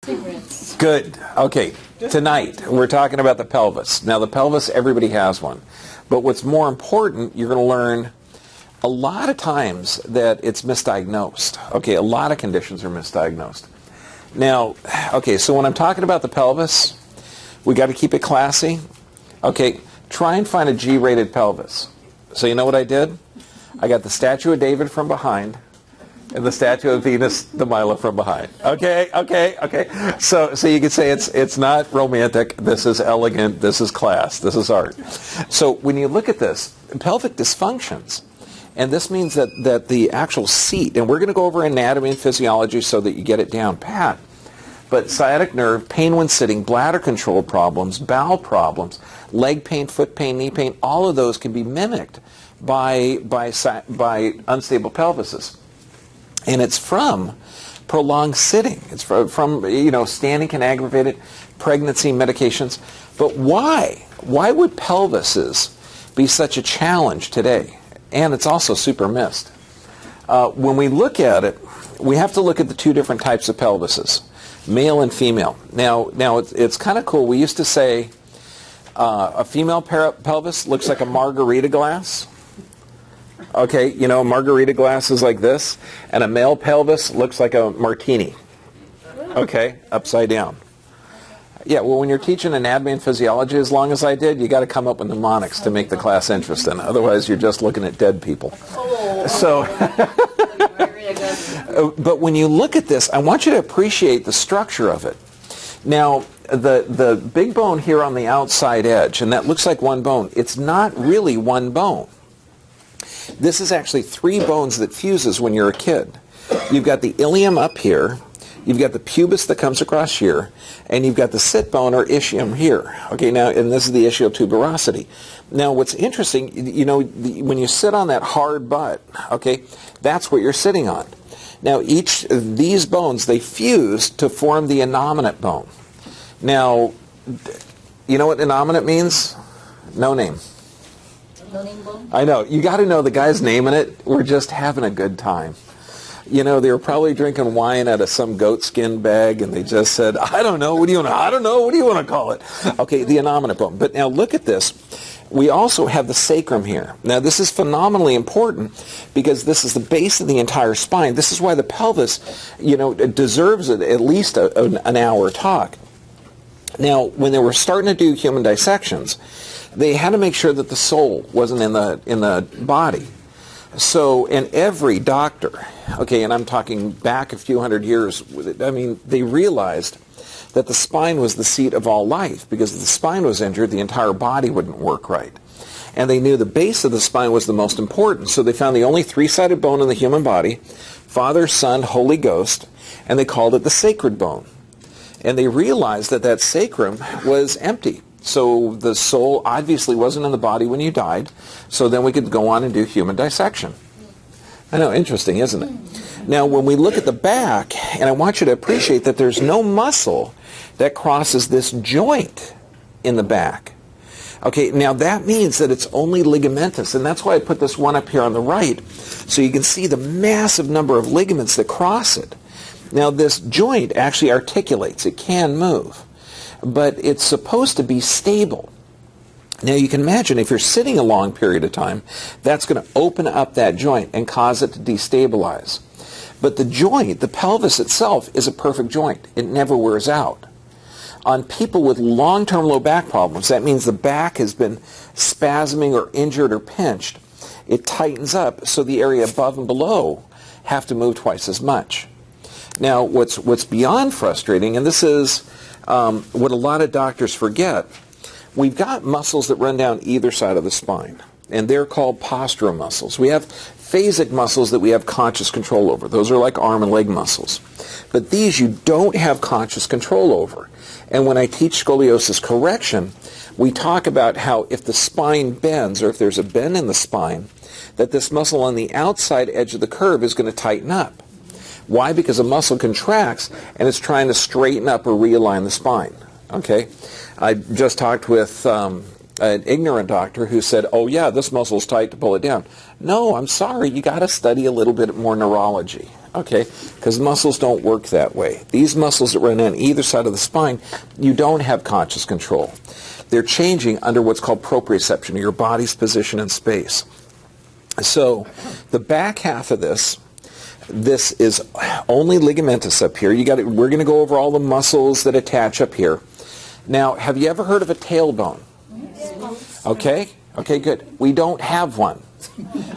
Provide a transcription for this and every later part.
Cigarettes. Good. Okay. Tonight, we're talking about the pelvis. Now, the pelvis, everybody has one. But what's more important, you're going to learn a lot of times that it's misdiagnosed. Okay, a lot of conditions are misdiagnosed. Now, okay, so when I'm talking about the pelvis, we got to keep it classy. Okay, try and find a G-rated pelvis. So you know what I did? I got the statue of David from behind and the statue of Venus de Milo from behind. Okay. So you could say it's not romantic. This is elegant. This is class. This is art. So when you look at this, pelvic dysfunctions, and this means that the actual seat, and we're going to go over anatomy and physiology so that you get it down pat, but sciatic nerve, pain when sitting, bladder control problems, bowel problems, leg pain, foot pain, knee pain, all of those can be mimicked by unstable pelvises. And it's from prolonged sitting. It's from standing can aggravate it, pregnancy, medications. But why? Why would pelvises be such a challenge today? And it's also super missed. When we look at it, we have to look at the two different types of pelvises, male and female. Now it's kind of cool. We used to say a female pelvis looks like a margarita glass. Okay, a margarita glass is like this, and a male pelvis looks like a martini. Okay, upside down. Yeah, well, when you're teaching anatomy and physiology as long as I did, you got to come up with mnemonics to make the class interesting. Otherwise, you're just looking at dead people. So, but when you look at this, I want you to appreciate the structure of it. Now, the big bone here on the outside edge, and that looks like one bone, it's not really one bone. This is actually three bones that fuses when you're a kid. You've got the ilium up here, you've got the pubis that comes across here, and you've got the sit bone or ischium here. Okay, now, and this is the ischiotuberosity. Now, what's interesting, when you sit on that hard butt, okay, that's what you're sitting on. Now, each of these bones, they fuse to form the innominate bone. Now, you know what innominate means? No name. I know. You got to know the guy's naming it. We're just having a good time. They were probably drinking wine out of some goatskin bag, and they just said, I don't know. What do you want to call it? Okay, the innominate bone. But now look at this. We also have the sacrum here. Now, this is phenomenally important because this is the base of the entire spine. This is why the pelvis, deserves at least an hour talk. Now, when they were starting to do human dissections, they had to make sure that the soul wasn't in the body. So, and every doctor, okay, and I'm talking back a few hundred years, they realized that the spine was the seat of all life, because if the spine was injured, the entire body wouldn't work right. And they knew the base of the spine was the most important, so they found the only three-sided bone in the human body, Father, Son, Holy Ghost, and they called it the sacred bone. And they realized that sacrum was empty. So the soul obviously wasn't in the body when you died, so then we could go on and do human dissection. I know, interesting, isn't it? Now, when we look at the back, and I want you to appreciate that there's no muscle that crosses this joint in the back. Okay, now that means that it's only ligamentous, and that's why I put this one up here on the right, so you can see the massive number of ligaments that cross it. Now, this joint actually articulates. It can move, but it's supposed to be stable. Now, you can imagine if you're sitting a long period of time, that's going to open up that joint and cause it to destabilize. But the joint, the pelvis itself, is a perfect joint. It never wears out. On people with long-term low back problems, that means the back has been spasming or injured or pinched. It tightens up, so the area above and below have to move twice as much. Now, what's beyond frustrating, and this is what a lot of doctors forget, we've got muscles that run down either side of the spine, and they're called postural muscles. We have phasic muscles that we have conscious control over. Those are like arm and leg muscles. But these you don't have conscious control over. And when I teach scoliosis correction, we talk about how if the spine bends, or if there's a bend in the spine, that this muscle on the outside edge of the curve is going to tighten up. Why? Because a muscle contracts and it's trying to straighten up or realign the spine. Okay? I just talked with an ignorant doctor who said, oh yeah, this muscle's tight to pull it down. No, I'm sorry, you got to study a little bit more neurology. Okay, because muscles don't work that way. These muscles that run on either side of the spine, you don't have conscious control. They're changing under what's called proprioception, your body's position in space. So the back half of this is only ligamentous up here. We're going to go over all the muscles that attach up here. Now, have you ever heard of a tailbone? Okay, good. We don't have one.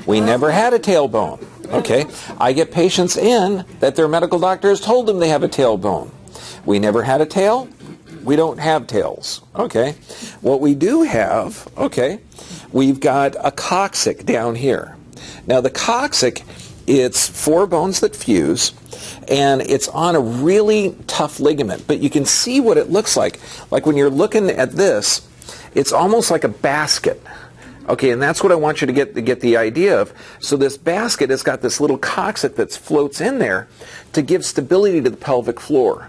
We never had a tailbone. Okay, I get patients in that their medical doctor has told them they have a tailbone. We never had a tail. We don't have tails. Okay, what we do have, we've got a coccyx down here. Now the coccyx, it's 4 bones that fuse, and it's on a really tough ligament. But you can see what it looks like. Like when you're looking at this, it's almost like a basket. Okay, and that's what I want you to get the idea of. So this basket has got this little coccyx that floats in there to give stability to the pelvic floor.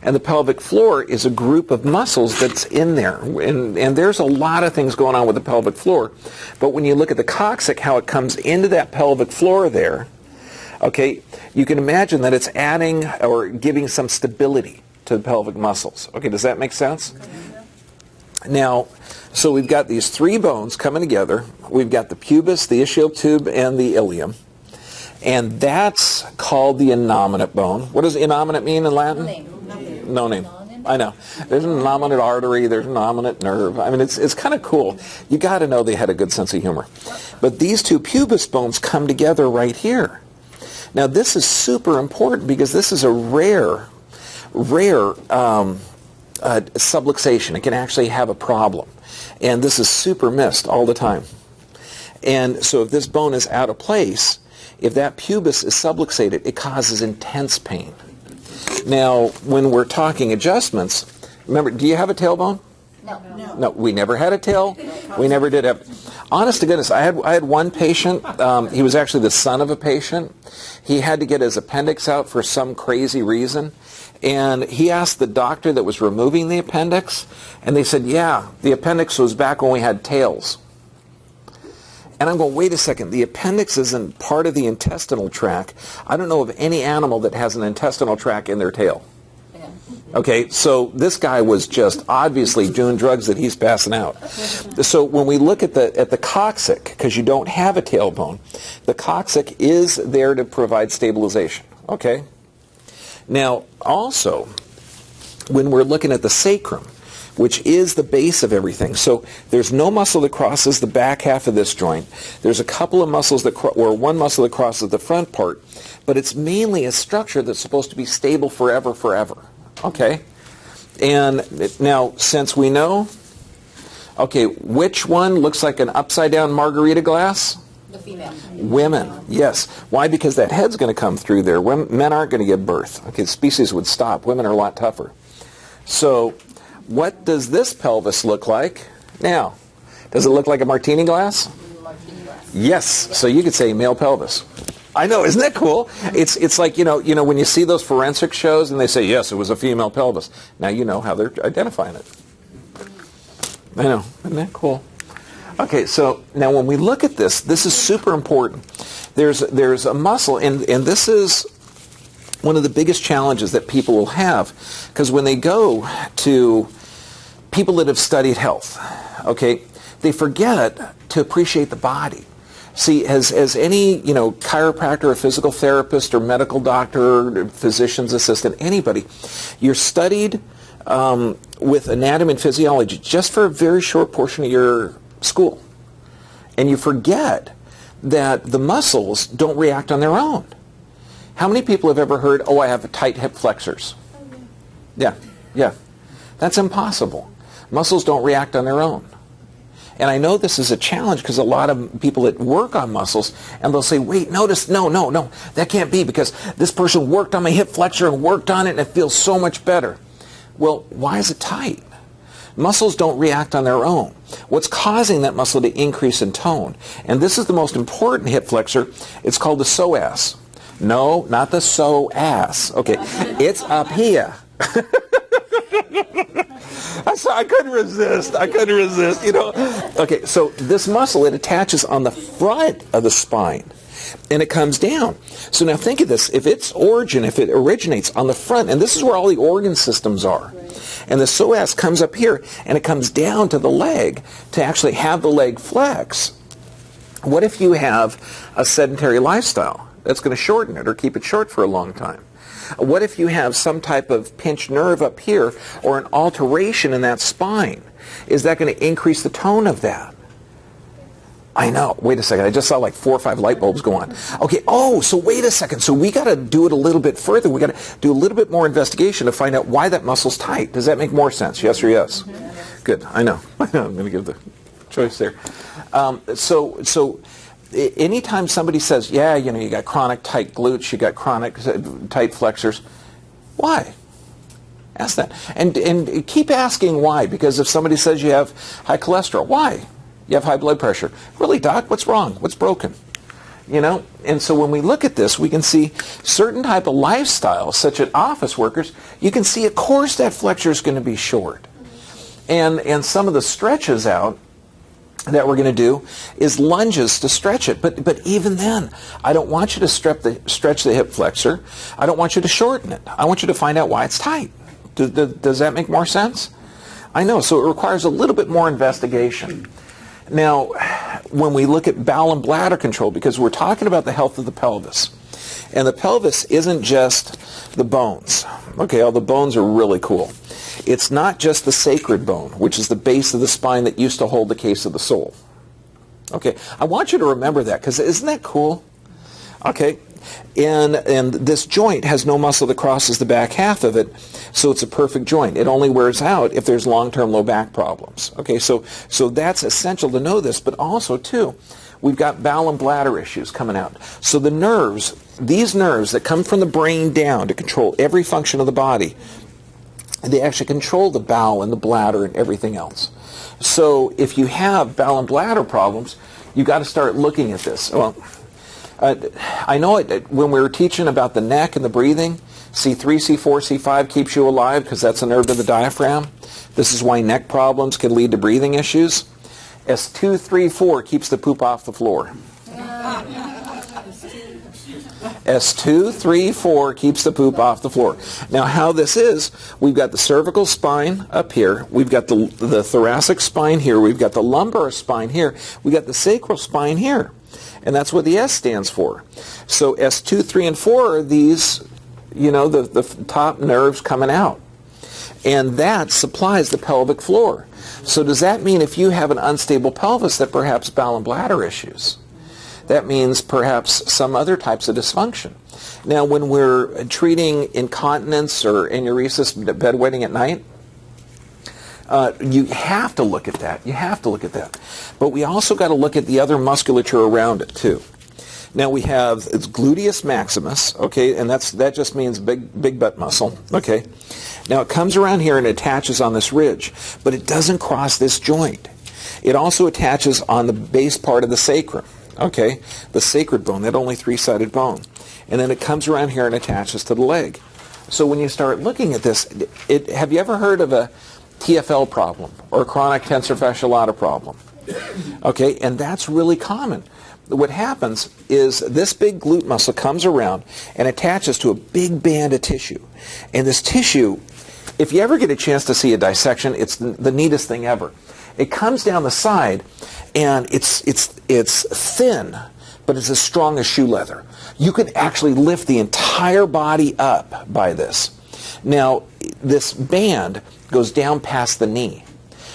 And the pelvic floor is a group of muscles that's in there. And there's a lot of things going on with the pelvic floor. But when you look at the coccyx, how it comes into that pelvic floor there, okay, you can imagine that it's adding or giving some stability to the pelvic muscles. Okay, does that make sense? Now, so we've got these 3 bones coming together. We've got the pubis, the ischial tube, and the ilium. And that's called the innominate bone. What does innominate mean in Latin? No name. I know. There's an innominate artery. There's an innominate nerve. I mean, it's kind of cool. You got to know they had a good sense of humor. But these 2 pubis bones come together right here. Now, this is super important because this is a rare subluxation. It can actually have a problem. And this is super missed all the time. And so if this bone is out of place, if that pubis is subluxated, it causes intense pain. Now, when we're talking adjustments, remember, do you have a tailbone? No, we never had a tail. We never did have. Honest to goodness, I had one patient. He was actually the son of a patient. He had to get his appendix out for some crazy reason. And he asked the doctor that was removing the appendix, and they said, yeah, the appendix was back when we had tails. And I'm going, wait a second, the appendix isn't part of the intestinal tract. I don't know of any animal that has an intestinal tract in their tail. Okay, so this guy was just obviously doing drugs that he's passing out. So when we look at the coccyx, because you don't have a tailbone, the coccyx is there to provide stabilization. Okay? Now, also, when we're looking at the sacrum, which is the base of everything. So there's no muscle that crosses the back half of this joint. There's a couple of muscles or one muscle that crosses the front part, but it's mainly a structure that's supposed to be stable forever. Okay? And now, since we know, okay, which one looks like an upside-down margarita glass? The female. Women, yes. Why? Because that head's going to come through there. Men aren't going to give birth. Okay, the species would stop. Women are a lot tougher. So what does this pelvis look like? Now, does it look like a martini glass? Yes. So you could say male pelvis. I know, isn't that cool? It's like, you know when you see those forensic shows and they say, yes, it was a female pelvis. Now you know how they're identifying it. I know, isn't that cool? Okay, so now when we look at this is super important. There's a muscle, and this is one of the biggest challenges that people will have, because when they go to people that have studied health, okay, they forget to appreciate the body. See, as any chiropractor or physical therapist or medical doctor or physician's assistant, anybody, you're studied with anatomy and physiology just for a very short portion of your school. And you forget that the muscles don't react on their own. How many people have ever heard, oh, I have tight hip flexors? Yeah. That's impossible. Muscles don't react on their own. And I know this is a challenge because a lot of people that work on muscles, and they'll say, wait, no, that can't be because this person worked on my hip flexor and worked on it and it feels so much better. Well, why is it tight? Muscles don't react on their own. What's causing that muscle to increase in tone? And this is the most important hip flexor. It's called the psoas. No, not the psoas. Okay, it's up here. I couldn't resist. Okay, so this muscle, it attaches on the front of the spine. and it comes down. So now think of this. If its origin, if it originates on the front, and this is where all the organ systems are, and the psoas comes up here, and it comes down to the leg to actually have the leg flex, what if you have a sedentary lifestyle that's going to shorten it or keep it short for a long time? What if you have some type of pinched nerve up here or an alteration in that spine? Is that going to increase the tone of that? I know. Wait a second. I just saw like 4 or 5 light bulbs go on. Okay. Oh, so wait a second. So we got to do it a little bit further. We got to do a little bit more investigation to find out why that muscle's tight. Does that make more sense? Yes or yes? Good. I know. I'm going to give the choice there. So anytime somebody says, yeah, you know, you got chronic tight glutes, you got chronic tight flexors, why? Ask that. And keep asking why, because if somebody says you have high cholesterol, why? You have high blood pressure. Really, doc, what's wrong? What's broken? You know, and so when we look at this, we can see certain type of lifestyles, such as office workers, you can see, of course, that flexor is going to be short. And some of the stretches out that we're going to do is lunges to stretch it. But even then, I don't want you to stretch the hip flexor. I don't want you to shorten it. I want you to find out why it's tight. Does that make more sense? I know. So it requires a little bit more investigation. Now, when we look at bowel and bladder control, because we're talking about the health of the pelvis, and the pelvis isn't just the bones. Okay, all the bones are really cool. It's not just the sacred bone, which is the base of the spine that used to hold the case of the soul. Okay, I want you to remember that, because isn't that cool? Okay, and this joint has no muscle that crosses the back half of it, so it's a perfect joint. It only wears out if there's long-term low back problems. Okay, so that's essential to know this, but also, too, we've got bowel and bladder issues coming out. So the nerves, these nerves that come from the brain down to control every function of the body, they actually control the bowel and the bladder and everything else. So if you have bowel and bladder problems, you've got to start looking at this. Well, I know when we were teaching about the neck and the breathing, C3, C4, C5 keeps you alive because that's a nerve to the diaphragm. This is why neck problems can lead to breathing issues. S2, 3, 4 keeps the poop off the floor. S2, 3, 4 keeps the poop off the floor. Now how this is, we've got the cervical spine up here, we've got the thoracic spine here, we've got the lumbar spine here, we've got the sacral spine here. And that's what the S stands for. So S2, 3, and 4 are these, you know, the top nerves coming out. And that supplies the pelvic floor. So does that mean if you have an unstable pelvis that perhaps bowel and bladder issues? That means perhaps some other types of dysfunction. Now, when we're treating incontinence or enuresis, bedwetting at night, you have to look at that. You have to look at that. But we also got to look at the other musculature around it, too. Now, we have it's gluteus maximus, okay, and that just means big butt muscle, okay. Now, it comes around here and attaches on this ridge, but it doesn't cross this joint. It also attaches on the base part of the sacrum. Okay, the sacred bone, that only 3-sided bone. And then it comes around here and attaches to the leg. So when you start looking at this, have you ever heard of a TFL problem or a chronic tensor fasciolata problem? Okay, and that's really common. What happens is this big glute muscle comes around and attaches to a big band of tissue. And this tissue, if you ever get a chance to see a dissection, it's the neatest thing ever. It comes down the side, and it's thin, but it's as strong as shoe leather. You can actually lift the entire body up by this. Now, this band goes down past the knee.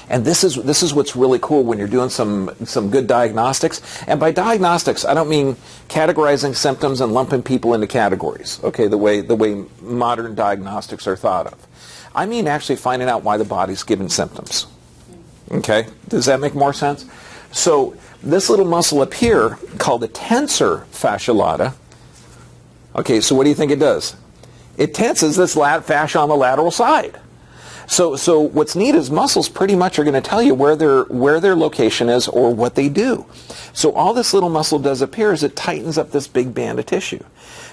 And this is what's really cool when you're doing some good diagnostics. And by diagnostics, I don't mean categorizing symptoms and lumping people into categories, okay, the way modern diagnostics are thought of. I mean actually finding out why the body's giving symptoms. Okay, does that make more sense? So this little muscle up here, called the tensor fasciolata, okay, so what do you think it does? It tenses this fascia on the lateral side. So what's neat is muscles pretty much are going to tell you where their location is or what they do. So all this little muscle does up here is it tightens up this big band of tissue.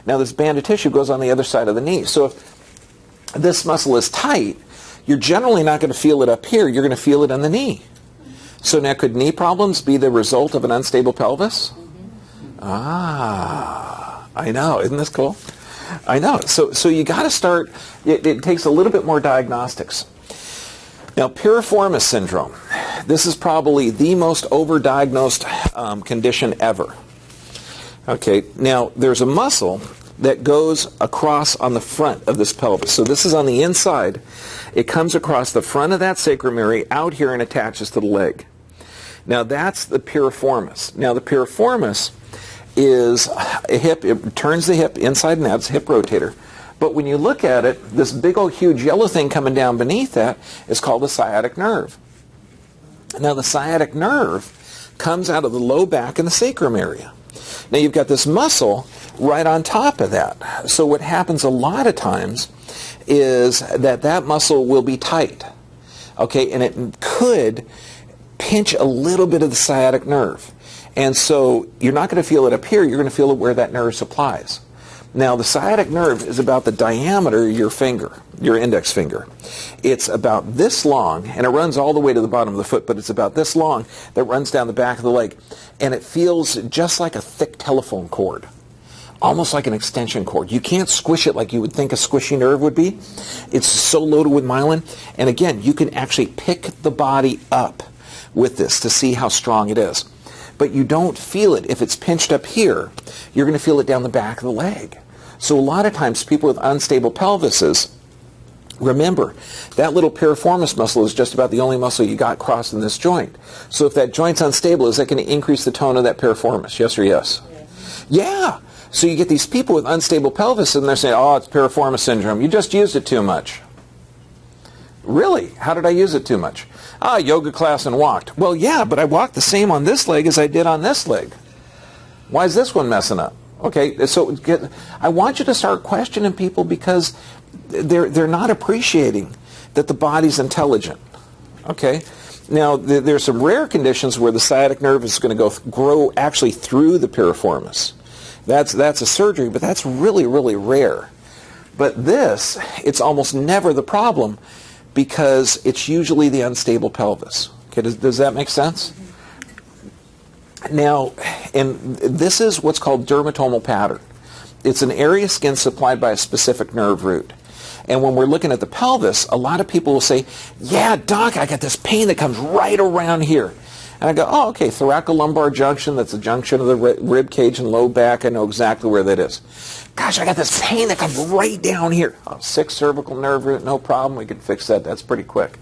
Now this band of tissue goes on the other side of the knee. So if this muscle is tight, you're generally not going to feel it up here. You're going to feel it on the knee. So now could knee problems be the result of an unstable pelvis? Ah, I know. Isn't this cool? I know. So you got to start, it takes a little bit more diagnostics. Now, piriformis syndrome. This is probably the most overdiagnosed condition ever. Okay, now there's a muscle that goes across on the front of this pelvis. So this is on the inside. It comes across the front of that sacrum area out here and attaches to the leg. Now that's the piriformis. Now the piriformis is a hip, it turns the hip inside and out, it's a hip rotator. But when you look at it, this big old huge yellow thing coming down beneath that is called the sciatic nerve. Now the sciatic nerve comes out of the low back and the sacrum area. Now you've got this muscle right on top of that. So what happens a lot of times is that that muscle will be tight. Okay, and it could pinch a little bit of the sciatic nerve. And so you're not going to feel it up here, you're going to feel it where that nerve supplies. Now the sciatic nerve is about the diameter of your finger, your index finger. It's about this long, and it runs all the way to the bottom of the foot, but it's about this long that runs down the back of the leg. And it feels just like a thick telephone cord, almost like an extension cord. You can't squish it like you would think a squishy nerve would be. It's so loaded with myelin. And again, you can actually pick the body up with this to see how strong it is. But you don't feel it. If it's pinched up here, you're going to feel it down the back of the leg. So a lot of times people with unstable pelvises, remember, that little piriformis muscle is just about the only muscle you got crossing this joint. So if that joint's unstable, is that going to increase the tone of that piriformis? Yes or yes? Yeah. So you get these people with unstable pelvis and they're saying, oh, it's piriformis syndrome. You just used it too much. Really? How did I use it too much? Ah, yoga class and walked. Well, yeah, but I walked the same on this leg as I did on this leg. Why is this one messing up? Okay, so I want you to start questioning people because they're not appreciating that the body's intelligent. Okay? Now, there's some rare conditions where the sciatic nerve is going to grow actually through the piriformis. That's a surgery, but that's really, really rare. But this, it's almost never the problem because it's usually the unstable pelvis. Okay, does that make sense? Now, and this is what's called dermatomal pattern. It's an area of skin supplied by a specific nerve root. And when we're looking at the pelvis, a lot of people will say, yeah, doc, I got this pain that comes right around here. And I go, oh, okay, thoracolumbar junction, that's the junction of the rib cage and low back. I know exactly where that is. Gosh, I got this pain that comes right down here. Oh, 6th cervical nerve root, no problem, we can fix that. That's pretty quick.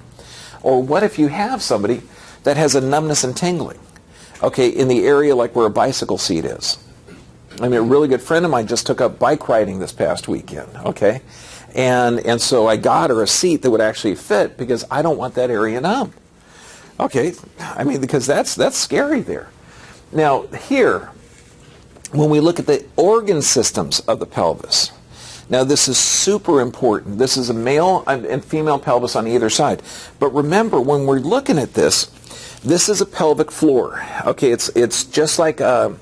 Or what if you have somebody that has a numbness and tingling? Okay, in the area like where a bicycle seat is. I mean, a really good friend of mine just took up bike riding this past weekend, okay? And so I got her a seat that would actually fit because I don't want that area numb. Okay, I mean, because that's scary there. Now, here, when we look at the organ systems of the pelvis, now this is super important. This is a male and female pelvis on either side. But remember, when we're looking at this is a pelvic floor. Okay, it's just like a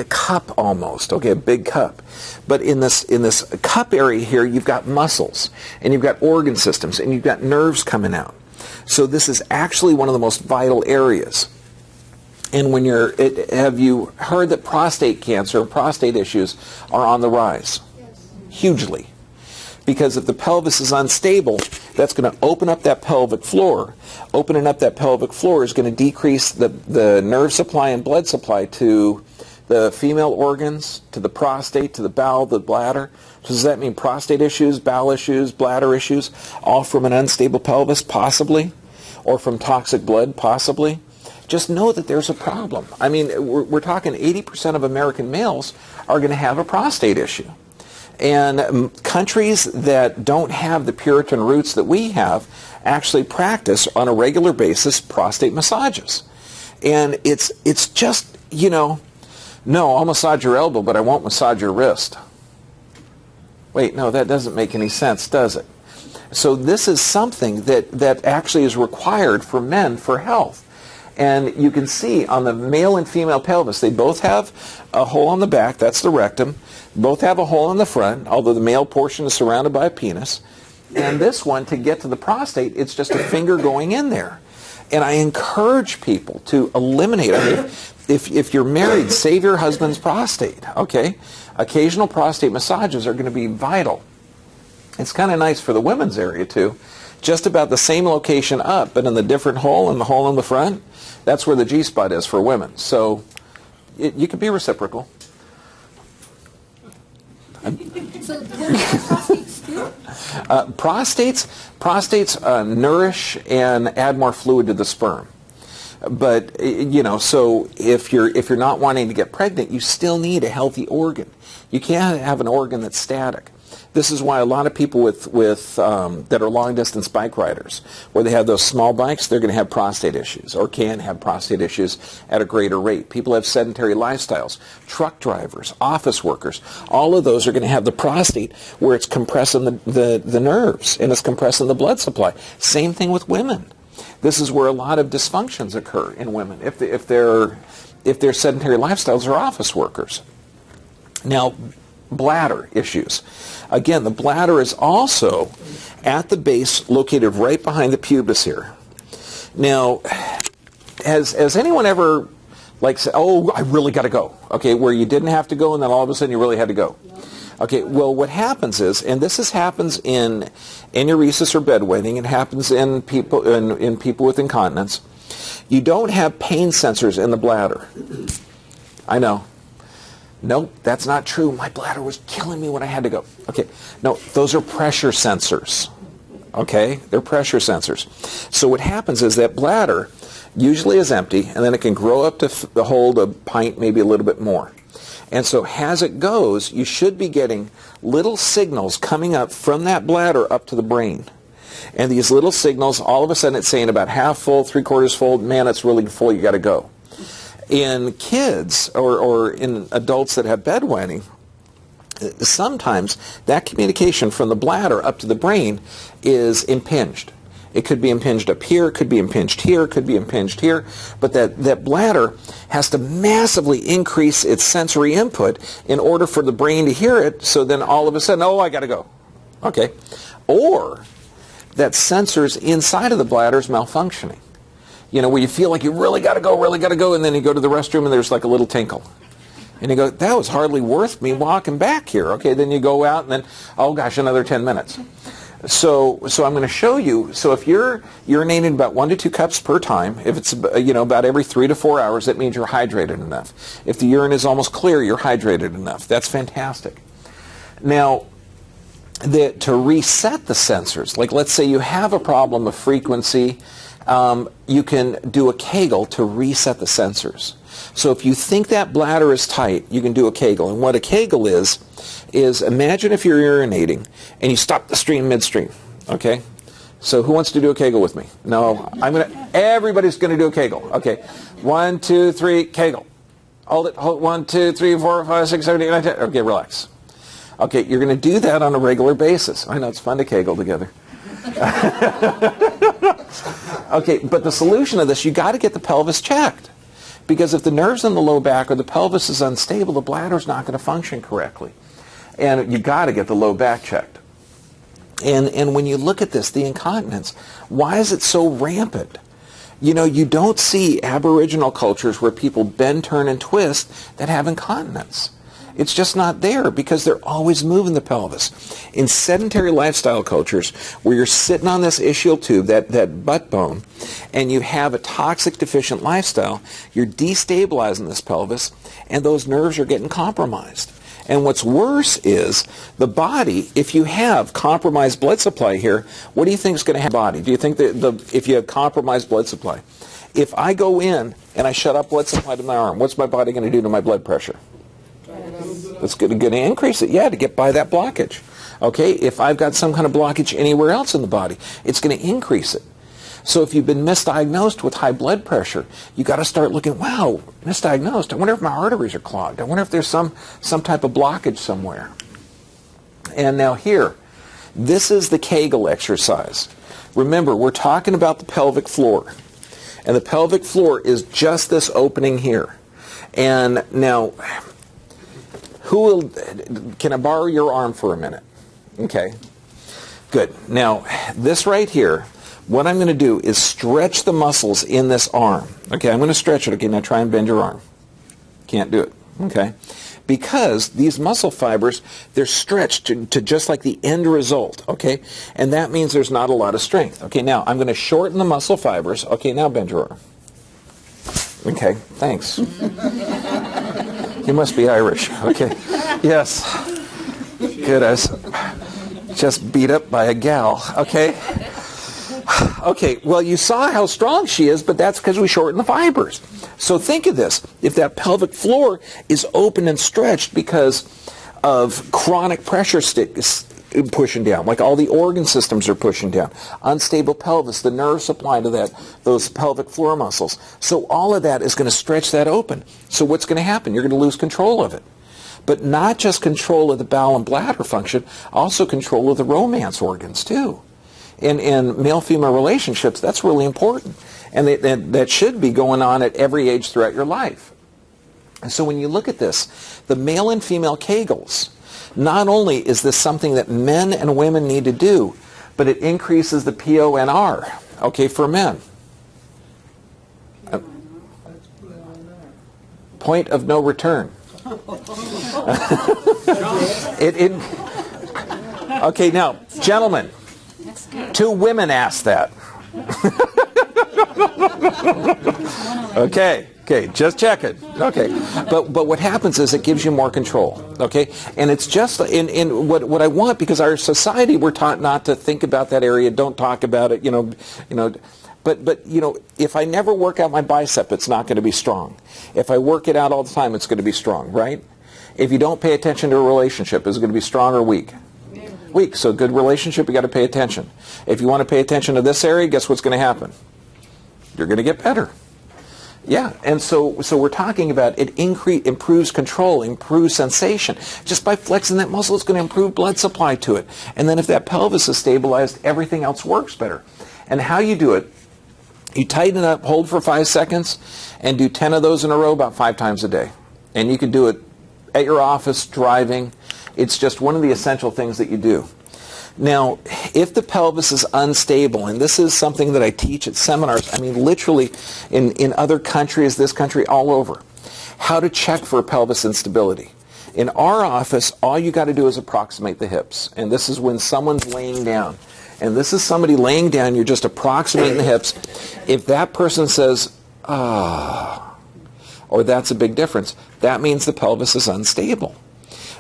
cup almost. Okay, a big cup. But in this cup area here, you've got muscles, and you've got organ systems, and you've got nerves coming out. So this is actually one of the most vital areas. And when have you heard that prostate cancer, prostate issues are on the rise? Yes. Hugely. Because if the pelvis is unstable, that's going to open up that pelvic floor. Opening up that pelvic floor is going to decrease the nerve supply and blood supply to the female organs, to the prostate, to the bowel, the bladder. So does that mean prostate issues, bowel issues, bladder issues, all from an unstable pelvis, possibly? Or from toxic blood, possibly? Just know that there's a problem. I mean, we're talking 80% of American males are going to have a prostate issue. And countries that don't have the Puritan roots that we have actually practice on a regular basis prostate massages. And it's just, you know, no, I'll massage your elbow, but I won't massage your wrist. Wait, no, that doesn't make any sense, does it? So this is something that actually is required for men for health. And you can see on the male and female pelvis, they both have a hole on the back, that's the rectum. Both have a hole in the front, although the male portion is surrounded by a penis. And this one, to get to the prostate, it's just a finger going in there. And I encourage people to eliminate. I mean, if you're married, save your husband's prostate, okay? Occasional prostate massages are going to be vital. It's kind of nice for the women's area too. Just about the same location up, but in the different hole, and the hole in the front, that's where the G-spot is for women. So you could be reciprocal. So women have prostates too? Prostates nourish and add more fluid to the sperm. But you know, so if you're not wanting to get pregnant, you still need a healthy organ. You can't have an organ that's static. This is why a lot of people that are long-distance bike riders, where they have those small bikes, they're going to have prostate issues, or can have prostate issues at a greater rate. People have sedentary lifestyles, truck drivers, office workers. All of those are going to have the prostate where it's compressing the nerves and it's compressing the blood supply. Same thing with women. This is where a lot of dysfunctions occur in women if they're sedentary lifestyles or office workers. Now, bladder issues. Again, the bladder is also at the base, located right behind the pubis here. Now, has anyone ever said, oh, I really got to go, okay, where you didn't have to go and then all of a sudden you really had to go? Okay, well, what happens is, and this happens in enuresis or bedwetting, it happens in people with incontinence, you don't have pain sensors in the bladder. I know. Nope, that's not true. My bladder was killing me when I had to go. Okay, no, those are pressure sensors. Okay, they're pressure sensors. So what happens is that bladder usually is empty, and then it can grow up to hold a pint, maybe a little bit more. And so as it goes, you should be getting little signals coming up from that bladder up to the brain. And these little signals, all of a sudden it's saying about half full, three-quarters full, man, it's really full, you got to go. In kids or in adults that have bedwetting, sometimes that communication from the bladder up to the brain is impinged. It could be impinged up here, it could be impinged here, it could be impinged here, but that bladder has to massively increase its sensory input in order for the brain to hear it, so then all of a sudden, oh, I got to go. Okay. Or that sensors inside of the bladder is malfunctioning. You know, where you feel like you really got to go, and then you go to the restroom and there's like a little tinkle. And you go, that was hardly worth me walking back here. Okay, then you go out and then, oh gosh, another 10 minutes. So I'm going to show you, so if you're urinating about 1 to 2 cups per time, if it's about every 3 to 4 hours, that means you're hydrated enough. If the urine is almost clear, you're hydrated enough. That's fantastic. Now, to reset the sensors, like let's say you have a problem of frequency, you can do a Kegel to reset the sensors. So if you think that bladder is tight, you can do a Kegel. And what a Kegel is imagine if you're urinating and you stop the stream midstream. Okay? So who wants to do a Kegel with me? No, everybody's going to do a Kegel. Okay. 1, 2, 3, Kegel. Hold it. 1, 2, 3, 4, 5, 6, 7, 8, 9, 10. Okay, relax. Okay, you're going to do that on a regular basis. I know it's fun to Kegel together. Okay, but the solution to this, you got to get the pelvis checked. Because if the nerves in the low back or the pelvis is unstable, the bladder's not going to function correctly. And you got to get the low back checked. And when you look at this, the incontinence, why is it so rampant? You know, you don't see Aboriginal cultures where people bend, turn, and twist that have incontinence. It's just not there because they're always moving the pelvis. In sedentary lifestyle cultures where you're sitting on this ischial tube, that butt bone, and you have a toxic deficient lifestyle, you're destabilizing this pelvis and those nerves are getting compromised. And what's worse is the body, if you have compromised blood supply here, what do you think is going to happen to the body? Do you think that if you have compromised blood supply, if I go in and I shut off blood supply to my arm, what's my body going to do to my blood pressure? It's going to increase it, to get by that blockage. Okay, if I've got some kind of blockage anywhere else in the body, it's going to increase it. So if you've been misdiagnosed with high blood pressure, you got to start looking, wow, misdiagnosed. I wonder if my arteries are clogged. I wonder if there's some type of blockage somewhere. And now here, this is the Kegel exercise. Remember, we're talking about the pelvic floor. And the pelvic floor is just this opening here. And now, can I borrow your arm for a minute? Okay, good. Now, this right here, what I'm going to do is stretch the muscles in this arm. Okay, I'm going to stretch it. Okay, now try and bend your arm. Can't do it. Okay. Because these muscle fibers, they're stretched to just like the end result, okay? And that means there's not a lot of strength. Okay, now I'm going to shorten the muscle fibers. Okay, now bend your arm. Okay, thanks. You must be Irish. Okay, yes. Good, I was just beat up by a gal, okay? Okay, well, you saw how strong she is, but that's because we shortened the fibers. So think of this. If that pelvic floor is open and stretched because of chronic pressure pushing down, like all the organ systems are pushing down, unstable pelvis, the nerve supply to those pelvic floor muscles. So all of that is going to stretch that open. So what's going to happen? You're going to lose control of it. But not just control of the bowel and bladder function, also control of the romance organs too. In male-female relationships, that's really important. And that should be going on at every age throughout your life. And so when you look at this, the male and female Kegels, not only is this something that men and women need to do, but it increases the PONR, okay, for men. Point of no return. Okay, now, gentlemen, 2 women asked that. Okay, just check it. Okay, but what happens is it gives you more control. Okay, and it's just in what I want, because our society, we're taught not to think about that area, don't talk about it. But if I never work out my bicep, it's not going to be strong. If I work it out all the time, it's going to be strong, right? If you don't pay attention to a relationship, is it going to be strong or weak? Weak. So good relationship, you got to pay attention. If you want to pay attention to this area, guess what's going to happen? You're going to get better. Yeah, and so we're talking about it improves control, improves sensation. Just by flexing that muscle, it's going to improve blood supply to it. And then if that pelvis is stabilized, everything else works better. And how you do it, you tighten it up, hold for 5 seconds, and do 10 of those in a row about 5 times a day. And you can do it at your office, driving. It's just one of the essential things that you do. Now, if the pelvis is unstable, and this is something that I teach at seminars, I mean literally in other countries, this country, all over, how to check for pelvis instability. In our office, all you got to do is approximate the hips. And this is when someone's laying down. And this is somebody laying down, you're just approximating the hips. If that person says, ah, or that's a big difference, that means the pelvis is unstable.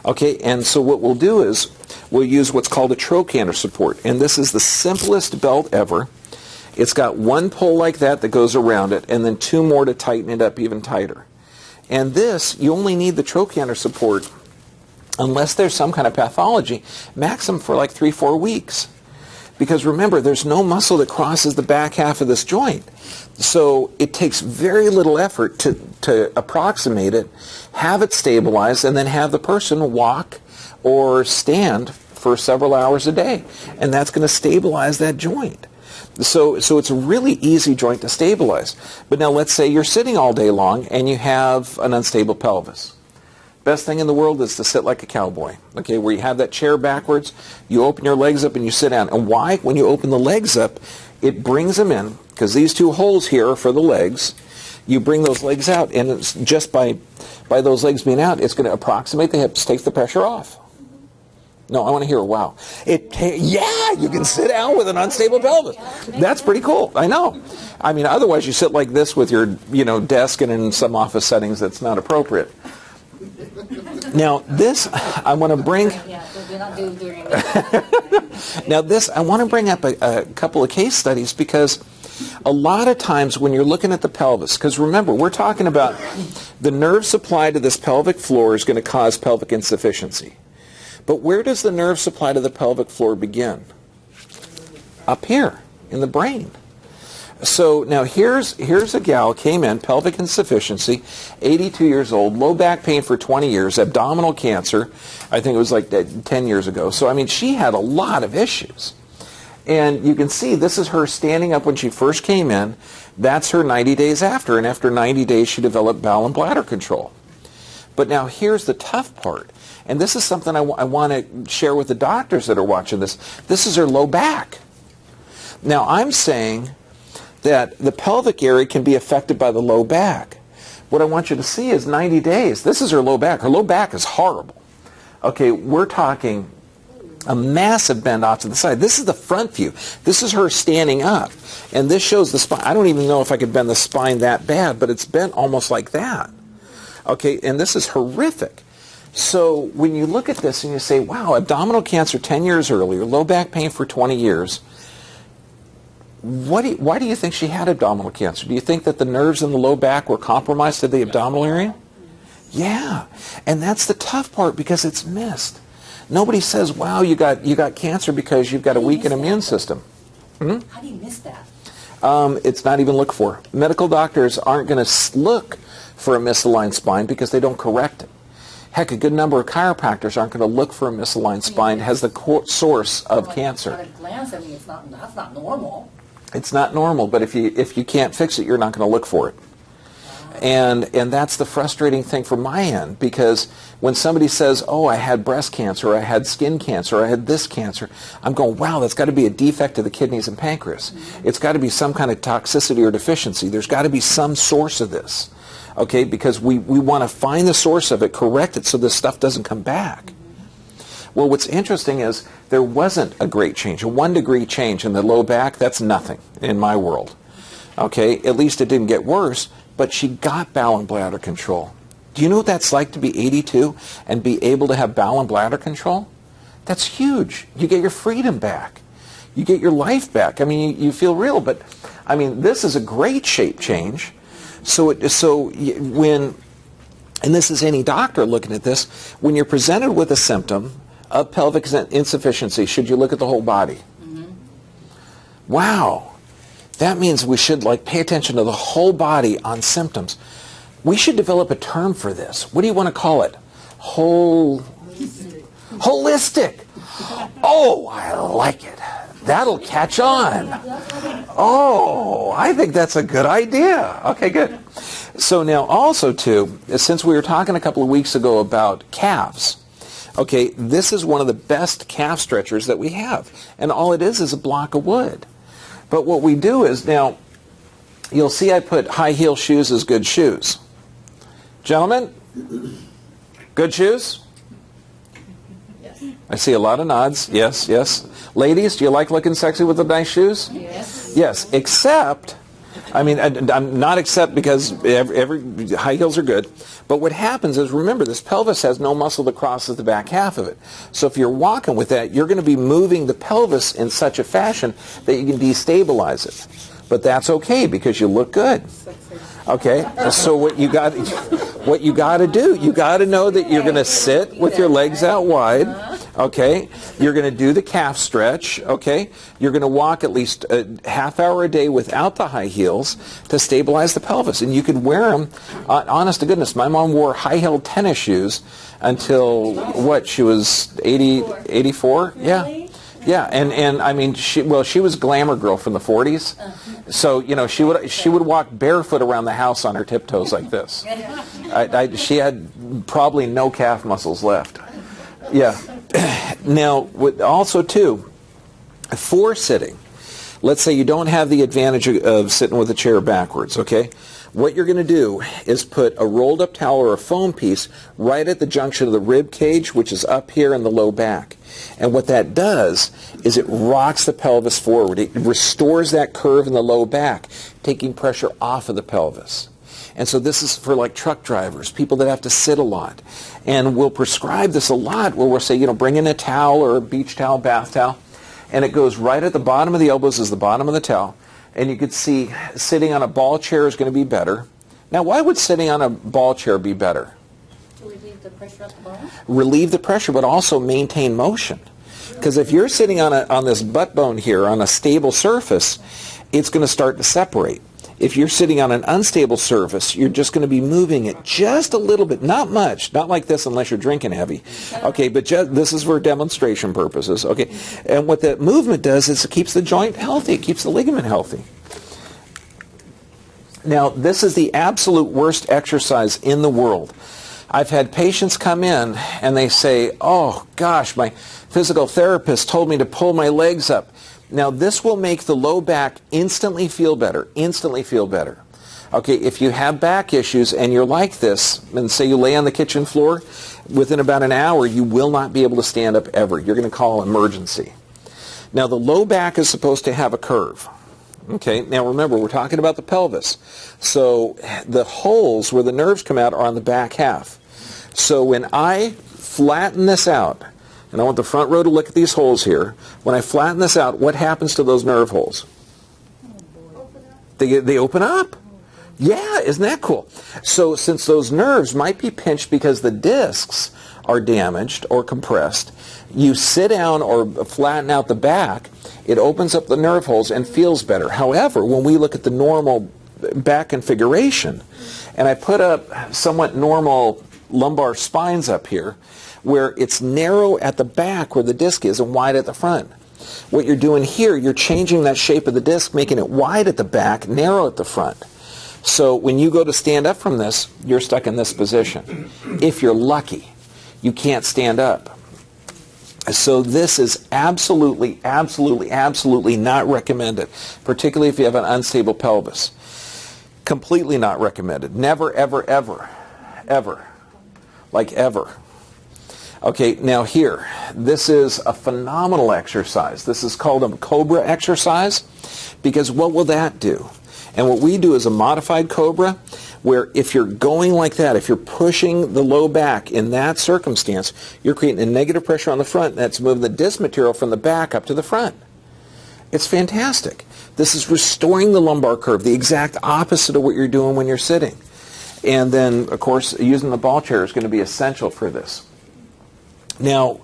Okay, and so what we'll do is we'll use what's called a trochanter support. And this is the simplest belt ever. It's got 1 pull like that goes around it, and then 2 more to tighten it up even tighter. And this, you only need the trochanter support unless there's some kind of pathology, maximum for like 3-4 weeks. Because remember, there's no muscle that crosses the back half of this joint. So it takes very little effort to approximate it, have it stabilized, and then have the person walk or stand for several hours a day. And that's going to stabilize that joint. So it's a really easy joint to stabilize. But now let's say you're sitting all day long and you have an unstable pelvis. Best thing in the world is to sit like a cowboy, okay, where you have that chair backwards, you open your legs up and you sit down. And why? When you open the legs up, it brings them in, because these 2 holes here are for the legs. You bring those legs out, and it's just by those legs being out, it's going to approximate the hips, takes the pressure off. No, I want to hear a wow. Yeah, you can sit down with an unstable pelvis. That's pretty cool. I know. I mean, otherwise you sit like this with your desk, and in some office settings that's not appropriate. Now this, I want to bring. Now this, I want to bring up a couple of case studies, because a lot of times when you're looking at the pelvis, because remember, we're talking about the nerve supply to this pelvic floor is going to cause pelvic insufficiency. But where does the nerve supply to the pelvic floor begin? Up here in the brain. So now here's a gal, came in, pelvic insufficiency, 82 years old, low back pain for 20 years, abdominal cancer, I think it was like 10 years ago. So I mean, she had a lot of issues. And you can see this is her standing up when she first came in. That's her 90 days after. And after 90 days, she developed bowel and bladder control. But now here's the tough part. And this is something I want to share with the doctors that are watching this. This is her low back. Now I'm saying that the pelvic area can be affected by the low back. What I want you to see is 90 days. This is her low back. Her low back is horrible. Okay, we're talking a massive bend off to the side. This is the front view. This is her standing up. And this shows the spine. I don't even know if I could bend the spine that bad, but it's bent almost like that. Okay, and this is horrific. So when you look at this and you say, wow, abdominal cancer 10 years earlier, low back pain for 20 years, why do you think she had abdominal cancer? Do you think that the nerves in the low back were compromised to the abdominal area? Yeah, and that's the tough part because it's missed. Nobody says, wow, you got cancer because you've got a weakened immune system. How do you miss that? It's not even looked for. Medical doctors aren't going to look for a misaligned spine because they don't correct it. Heck, a good number of chiropractors aren't going to look for a misaligned spine as the source of cancer. At a glance, I mean, that's not normal. It's not normal, but if you can't fix it, you're not going to look for it. And that's the frustrating thing from my end, because when somebody says, oh, I had breast cancer, or I had skin cancer, or I had this cancer, I'm going, wow, that's got to be a defect of the kidneys and pancreas. It's got to be some kind of toxicity or deficiency. There's got to be some source of this, okay, because we want to find the source of it, correct it so this stuff doesn't come back. Well, what's interesting is there wasn't a great change. A 1-degree change in the low back, that's nothing in my world. Okay, at least it didn't get worse, but she got bowel and bladder control. Do you know what that's like to be 82 and be able to have bowel and bladder control? That's huge. You get your freedom back. You get your life back. I mean, you feel real, but I mean, this is a great shape change. And this is any doctor looking at this, when you're presented with a symptom of pelvic insufficiency, should you look at the whole body? Wow. That means we should pay attention to the whole body on symptoms. We should develop a term for this. What do you want to call it? Holistic. Oh, I like it. That'll catch on. Oh, I think that's a good idea. Okay, good. So now also too, since we were talking a couple of weeks ago about calves, okay, this is one of the best calf stretchers that we have. And all it is a block of wood. But what we do is, now, you'll see I put high heel shoes as good shoes. Gentlemen, good shoes? Yes. I see a lot of nods. Yes, yes. Ladies, do you like looking sexy with the nice shoes? Yes. Yes, except, I mean, I'm not except because every high heels are good. But what happens is, remember, this pelvis has no muscle that crosses the back half of it. So if you're walking with that, you're going to be moving the pelvis in such a fashion that you can destabilize it. But that's okay because you look good. Okay, so what you got to do, you got to know that you're going to sit with your legs out wide. Okay, you're going to do the calf stretch. Okay, you're going to walk at least a half hour a day without the high heels to stabilize the pelvis, and you could wear them. Honest to goodness, my mom wore high-heeled tennis shoes until what? She was 84. Yeah. Yeah, and I mean, she was a glamour girl from the 40s, so she would walk barefoot around the house on her tiptoes like this. She had probably no calf muscles left. Yeah. Now, also too, for sitting, let's say you don't have the advantage of sitting with a chair backwards. Okay, what you're going to do is put a rolled up towel or a foam piece right at the junction of the rib cage, which is up here in the low back. And what that does is it rocks the pelvis forward. It restores that curve in the low back, taking pressure off of the pelvis. And so this is for truck drivers, people that have to sit a lot. And we'll prescribe this a lot where we'll say, bring in a towel or a beach towel, bath towel. And it goes right at the bottom of the elbows is the bottom of the towel. And you could see sitting on a ball chair is going to be better. Now, why would sitting on a ball chair be better? Relieve the pressure at the bottom? Relieve the pressure, but also maintain motion. Because if you're sitting on this butt bone here on a stable surface, it's going to start to separate. If you're sitting on an unstable surface, you're just going to be moving it just a little bit, not much, not like this unless you're drinking heavy. Okay, but this is for demonstration purposes. Okay, and what that movement does is it keeps the joint healthy, it keeps the ligament healthy. Now, this is the absolute worst exercise in the world. I've had patients come in and they say, oh gosh, my physical therapist told me to pull my legs up. Now, this will make the low back instantly feel better, Okay, if you have back issues and you're like this, and say you lay on the kitchen floor, within about an hour you will not be able to stand up ever. You're going to call emergency. Now the low back is supposed to have a curve. Okay, now remember we're talking about the pelvis. So the holes where the nerves come out are on the back half. So when I flatten this out, and I want the front row to look at these holes here, when I flatten this out, what happens to those nerve holes? They open up. Yeah, isn't that cool? So since those nerves might be pinched because the discs are damaged or compressed, you sit down or flatten out the back, it opens up the nerve holes and feels better. However, when we look at the normal back configuration, and I put up somewhat normal lumbar spines up here, where it's narrow at the back where the disc is and wide at the front. What you're doing here, you're changing that shape of the disc, making it wide at the back, narrow at the front. So when you go to stand up from this, you're stuck in this position. If you're lucky, you can't stand up. So this is absolutely, absolutely, absolutely not recommended, particularly if you have an unstable pelvis. Completely not recommended. Never, ever, ever, ever. Like ever. Okay, now here, this is a phenomenal exercise. This is called a cobra exercise, because what will that do? And what we do is a modified cobra, where if you're going like that, if you're pushing the low back in that circumstance, you're creating a negative pressure on the front, and that's moving the disc material from the back up to the front. It's fantastic. This is restoring the lumbar curve, the exact opposite of what you're doing when you're sitting. And then, of course, using the ball chair is going to be essential for this. Now,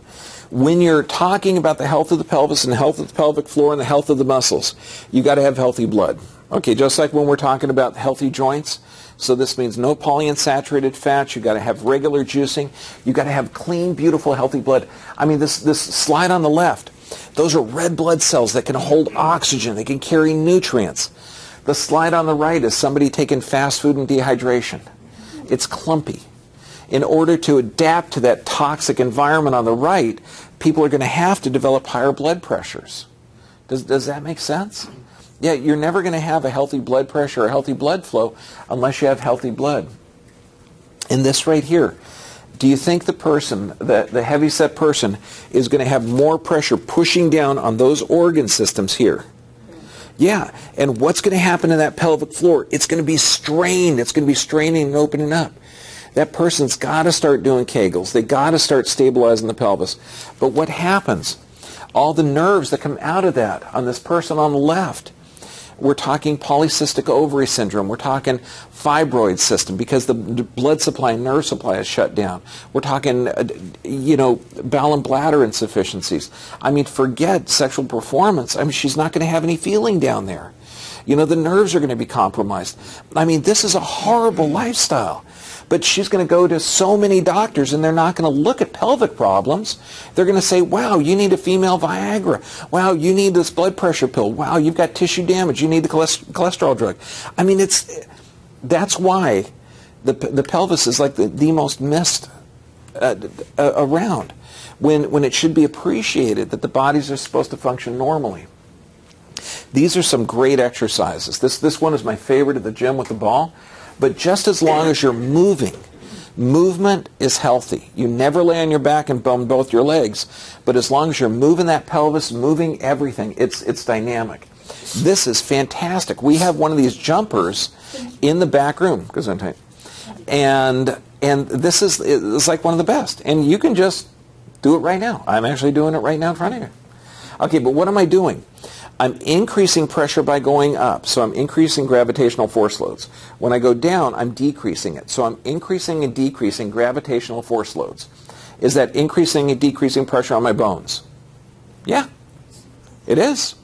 when you're talking about the health of the pelvis and the health of the pelvic floor and the health of the muscles, you got to have healthy blood. Okay, just like when we're talking about healthy joints. So this means no polyunsaturated fats. You got to have regular juicing. You got to have clean, beautiful, healthy blood. I mean, this slide on the left, those are red blood cells that can hold oxygen. They can carry nutrients. The slide on the right is somebody taking fast food and dehydration. It's clumpy. In order to adapt to that toxic environment on the right, people are going to have to develop higher blood pressures. Does that make sense? Yeah, you're never going to have a healthy blood pressure or healthy blood flow unless you have healthy blood. And this right here, do you think the person, the heavy-set person, is going to have more pressure pushing down on those organ systems here? Yeah, and what's going to happen to that pelvic floor? It's going to be strained. It's going to be straining and opening up. That person's got to start doing Kegels. They got to start stabilizing the pelvis. But what happens? All the nerves that come out of that on this person on the left, we're talking polycystic ovary syndrome. We're talking fibroid system because the blood supply and nerve supply is shut down. We're talking, bowel and bladder insufficiencies. I mean, forget sexual performance. I mean, she's not going to have any feeling down there. The nerves are going to be compromised. I mean, this is a horrible lifestyle. But she's going to go to so many doctors, and they're not going to look at pelvic problems. They're going to say, wow, you need a female Viagra. Wow, you need this blood pressure pill. Wow, you've got tissue damage. You need the cholesterol drug. I mean, that's why the pelvis is like the most missed around, when it should be appreciated that the bodies are supposed to function normally. These are some great exercises. This one is my favorite at the gym with the ball. But just as long as you're moving, movement is healthy. You never lay on your back and bum both your legs. But as long as you're moving that pelvis, moving everything, it's dynamic. This is fantastic. We have one of these jumpers in the back room. And this is like one of the best. And you can just do it right now. I'm actually doing it right now in front of you. Okay, but what am I doing? I'm increasing pressure by going up, so I'm increasing gravitational force loads. When I go down, I'm decreasing it. So I'm increasing and decreasing gravitational force loads. Is that increasing and decreasing pressure on my bones? Yeah, it is.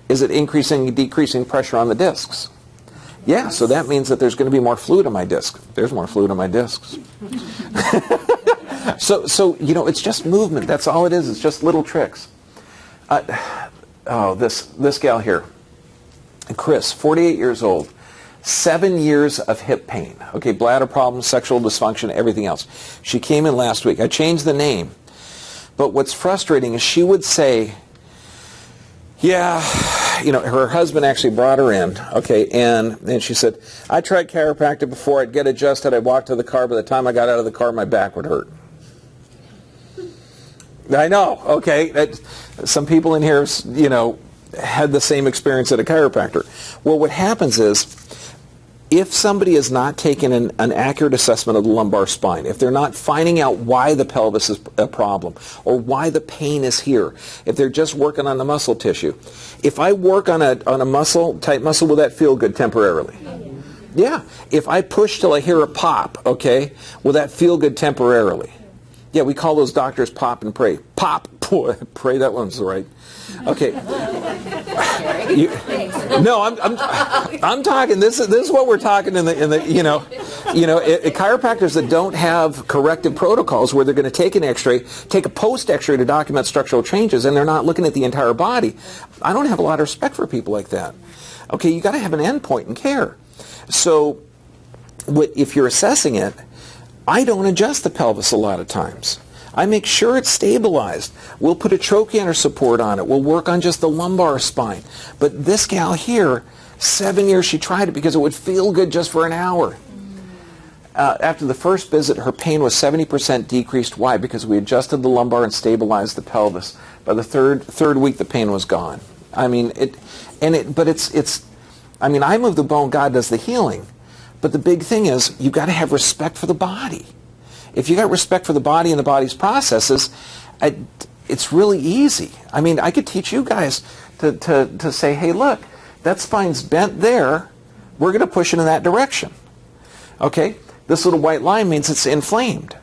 Is it increasing and decreasing pressure on the discs? Yeah, so that means that there's going to be more fluid in my disc. There's more fluid in my discs. So it's just movement. That's all it is. It's just little tricks. This gal here, Chris, 48 years old, 7 years of hip pain. Okay, bladder problems, sexual dysfunction, everything else. She came in last week. I changed the name. But what's frustrating is she would say, yeah, her husband actually brought her in, okay, and she said, I tried chiropractic before. I'd get adjusted. I'd walk to the car. By the time I got out of the car, my back would hurt. I know, okay. Some people in here, had the same experience at a chiropractor. Well, what happens is, if somebody is not taking an accurate assessment of the lumbar spine, if they're not finding out why the pelvis is a problem or why the pain is here, if they're just working on the muscle tissue, if I work on a muscle, tight muscle, will that feel good temporarily? Yeah. If I push till I hear a pop, okay, will that feel good temporarily? Yeah, we call those doctors pop and pray. Pop, pray, that one's right. Okay. No, I'm talking. This is what we're talking in the chiropractors that don't have corrective protocols where they're going to take an X-ray, take a post X-ray to document structural changes, and they're not looking at the entire body. I don't have a lot of respect for people like that. Okay, you got to have an endpoint in care. So, if you're assessing it, I don't adjust the pelvis a lot of times. I make sure it's stabilized. We'll put a trochanter support on it. We'll work on just the lumbar spine. But this gal here, 7 years she tried it because it would feel good just for an hour. After the first visit, her pain was 70% decreased. Why? Because we adjusted the lumbar and stabilized the pelvis. By the third week, the pain was gone. I mean, I move the bone, God does the healing. But the big thing is, you've got to have respect for the body. If you got respect for the body and the body's processes, it's really easy. I mean, I could teach you guys to say, hey, look, that spine's bent there. We're going to push it in that direction. Okay? This little white line means it's inflamed.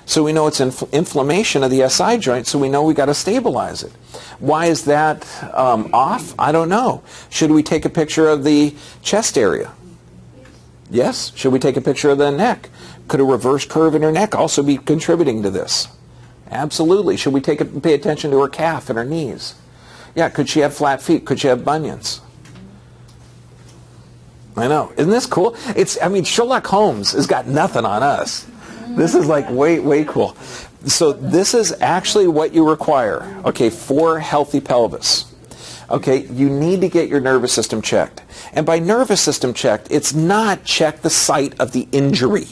So we know it's inflammation of the SI joint, so we know we got to stabilize it. Why is that off? I don't know. Should we take a picture of the chest area? Yes. Should we take a picture of the neck? Could a reverse curve in her neck also be contributing to this? Absolutely. Should we pay attention to her calf and her knees? Yeah. Could she have flat feet? Could she have bunions? I know. Isn't this cool? Sherlock Holmes has got nothing on us. This is like way cool. So this is actually what you require, okay, for healthy pelvis. Okay, you need to get your nervous system checked. And by nervous system checked, it's not check the site of the injury.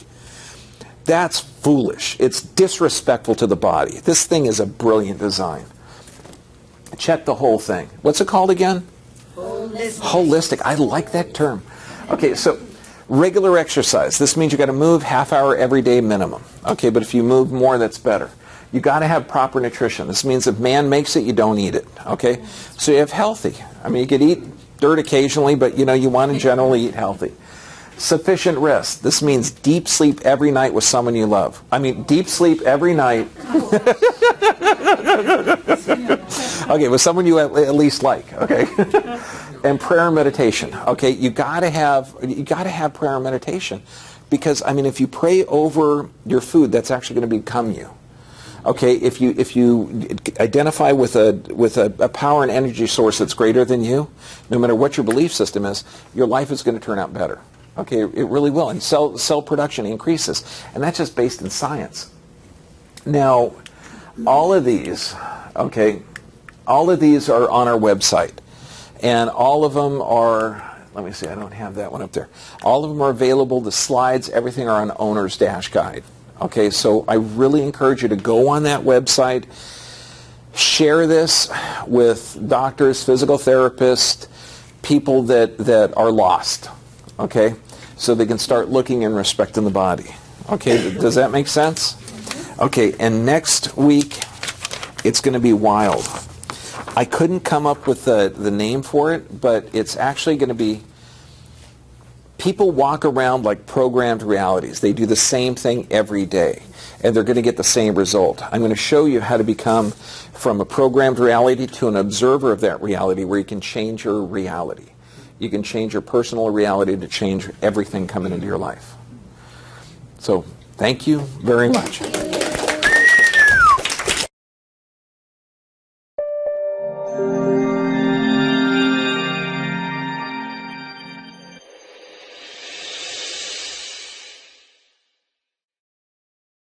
That's foolish. It's disrespectful to the body. This thing is a brilliant design. Check the whole thing. What's it called again? Holistic. I like that term. Okay, so regular exercise. This means you got to move half hour every day minimum. Okay, but if you move more, that's better. You got to have proper nutrition. This means if man makes it, you don't eat it. Okay, so you have healthy. I mean, you could eat dirt occasionally, but you want to generally eat healthy. Sufficient rest. This means deep sleep every night with someone you love. I mean, deep sleep every night. Okay, with someone you at least like. Okay, and prayer and meditation. Okay, you got to have prayer and meditation, because if you pray over your food, that's actually going to become you. Okay, if you identify with a power and energy source that's greater than you, no matter what your belief system is, your life is going to turn out better. Okay, it really will, and cell production increases, and that's just based in science. Now, all of these are on our website, and all of them are. Let me see, I don't have that one up there. All of them are available. The slides, everything are on Owner's Dash Guide. Okay, so I really encourage you to go on that website, share this with doctors, physical therapists, people that are lost, okay, so they can start looking and respecting the body. Okay, does that make sense? Okay, and next week, it's going to be wild. I couldn't come up with the name for it, but it's actually going to be, people walk around like programmed realities. They do the same thing every day, and they're going to get the same result. I'm going to show you how to become from a programmed reality to an observer of that reality, where you can change your reality. You can change your personal reality to change everything coming into your life. So, thank you very much.